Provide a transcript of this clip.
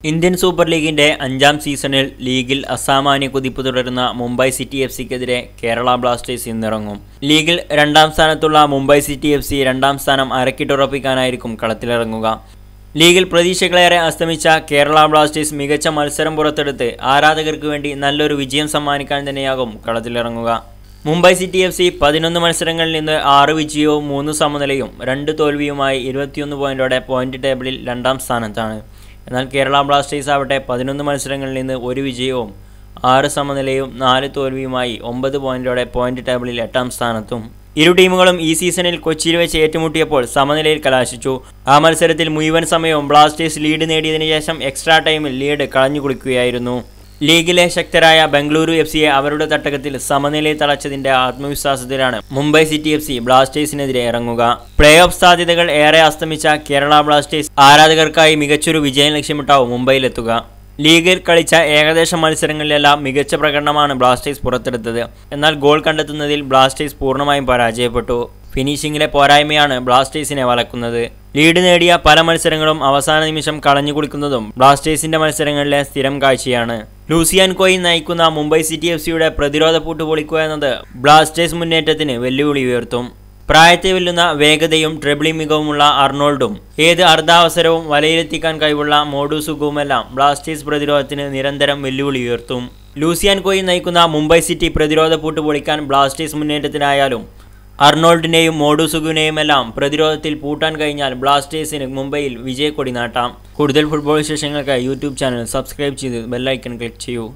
Indian super ലീഗിന്റെ 5ാം സീസണിൽ ലീഗിൽ അസാമാന്യ കുതിപ്പ് തുടരുന്ന മുംബൈ സിറ്റി എഫ്സിക്കെതിരെ കേരള ബ്ലാസ്റ്റേഴ്സ് ഇന്നിറങ്ങും. ലീഗിൽ 2ാം സ്ഥാനത്തുള്ള മുംബൈ സിറ്റി എഫ് സി 2ാം സ്ഥാനം അരക്കിട്ടുറപ്പിക്കാനായിരിക്കും കളത്തിലിറങ്ങുക. ലീഗിൽ പ്രതീക്ഷകളേറെ അസ്തമിച്ച കേരള ബ്ലാസ്റ്റേഴ്സ് മികച്ച മത്സരം പുറത്തെടുത്ത് ആരാധകർക്ക് വേണ്ടി നല്ലൊരു വിജയം സമ്മാനിക്കാൻ തന്നെയാകും കളത്തിലിറങ്ങുക. മുംബൈ സിറ്റി എഫ് സി 11 മത്സരങ്ങളിൽ നിന്ന് 6 വിജയവും 3 സമനിലയും 2 തോൽവിയുമായി 21 പോയിന്റോടെ പോയിന്റ് ടേബിളിൽ 2ാം സ്ഥാനത്താണ്. എന്നാൽ കേരള ബ്ലാസ്റ്റേഴ്സ് ആവട്ടെ 11 മത്സരങ്ങളിൽ നിന്ന് 1 വിജയവും 6 സമനിലയും 4 തോൽവിയുമായി 9 പോയിന്റോടെ പോയിന്റ് ടേബിളിൽ 8ാം സ്ഥാനത്തും. ഇരു ടീമുകളും ഈ സീസണിൽ കൊച്ചിയിൽ വെച്ച് ഏറ്റുമുട്ടിയപ്പോൾ സമനിലയിൽ കലാശിച്ചു. ആ മത്സരത്തിൽ മുഴുവൻ സമയവും ബ്ലാസ്റ്റേഴ്സ് ലീഡ് നേടിയതിനു ശേഷം എക്സ്ട്രാ ടൈമിൽ ലീഡ് കളഞ്ഞു കുളിക്കുകയായിരുന്നു. ലീഗിലെ ശക്തരായ ബംഗളൂരു എഫ് സിയെ അവരുടെ തട്ടകത്തിൽ സമനിലയിൽ തളച്ചതിന്റെ ആത്മവിശ്വാസത്തിലാണ് മുംബൈ സിറ്റി എഫ് സി ബ്ലാസ്റ്റേഴ്സിനെതിരെ ഇറങ്ങുക. പ്ലേ ഓഫ് സാധ്യതകൾ ഏറെ അസ്തമിച്ച കേരള ബ്ലാസ്റ്റേഴ്സ് ആരാധകർക്കായി മികച്ചൊരു വിജയം ലക്ഷ്യമിട്ടാവും മുംബൈയിലെത്തുക. ലീഗിൽ കളിച്ച ഏകദേശ മത്സരങ്ങളിലെല്ലാം മികച്ച പ്രകടനമാണ് ബ്ലാസ്റ്റേഴ്സ് പുറത്തെടുത്തത്. എന്നാൽ ഗോൾ കണ്ടെത്തുന്നതിൽ ബ്ലാസ്റ്റേഴ്സ് പൂർണ്ണമായും പരാജയപ്പെട്ടു. ഫിനിഷിംഗിലെ പോരായ്മയാണ് ബ്ലാസ്റ്റേഴ്സിനെ വലക്കുന്നത്. ലീഡ് നേടിയ പല മത്സരങ്ങളും അവസാന നിമിഷം കളഞ്ഞു കുളിക്കുന്നതും ബ്ലാസ്റ്റേഴ്സിന്റെ മത്സരങ്ങളിലെ സ്ഥിരം കാഴ്ചയാണ്. ലൂസിയാൻ കോയിൻ നയിക്കുന്ന മുംബൈ സിറ്റി എഫ് സിയുടെ പ്രതിരോധ പൂട്ട് പൊളിക്കുക എന്നത് ബ്ലാസ്റ്റേഴ്സ് മുന്നേറ്റത്തിന് വെല്ലുവിളി ഉയർത്തും. പ്രായത്തെ വെല്ലുന്ന വേഗതയും ട്രിബിളിംഗ് മികവുമുള്ള അർണോൾഡും ഏത് അർദ്ധാവസരവും വലയിലെത്തിക്കാൻ കഴിവുള്ള മോഡു സുഗുവുമെല്ലാം ബ്ലാസ്റ്റേഴ്സ് പ്രതിരോധത്തിന് നിരന്തരം വെല്ലുവിളി ഉയർത്തും. ലൂസിയാൻ കോയിൻ നയിക്കുന്ന മുംബൈ സിറ്റി പ്രതിരോധ പൂട്ട് പൊളിക്കാൻ ബ്ലാസ്റ്റേഴ്സ് മുന്നേറ്റത്തിനായാലും അർണോൾഡിനെയും മോഡു സുഗുവിനെയുമെല്ലാം പ്രതിരോധത്തിൽ പൂട്ടാൻ കഴിഞ്ഞാൽ ബ്ലാസ്റ്റേഴ്സിന് മുംബൈയിൽ വിജയക്കൊടി നാട്ടാം. കൂടുതൽ ഫുട്ബോൾ വിശേഷങ്ങൾക്ക് യൂട്യൂബ് ചാനൽ സബ്സ്ക്രൈബ് ചെയ്ത് ബെല്ലൈക്കൺ ക്ലിക്ക് ചെയ്യൂ.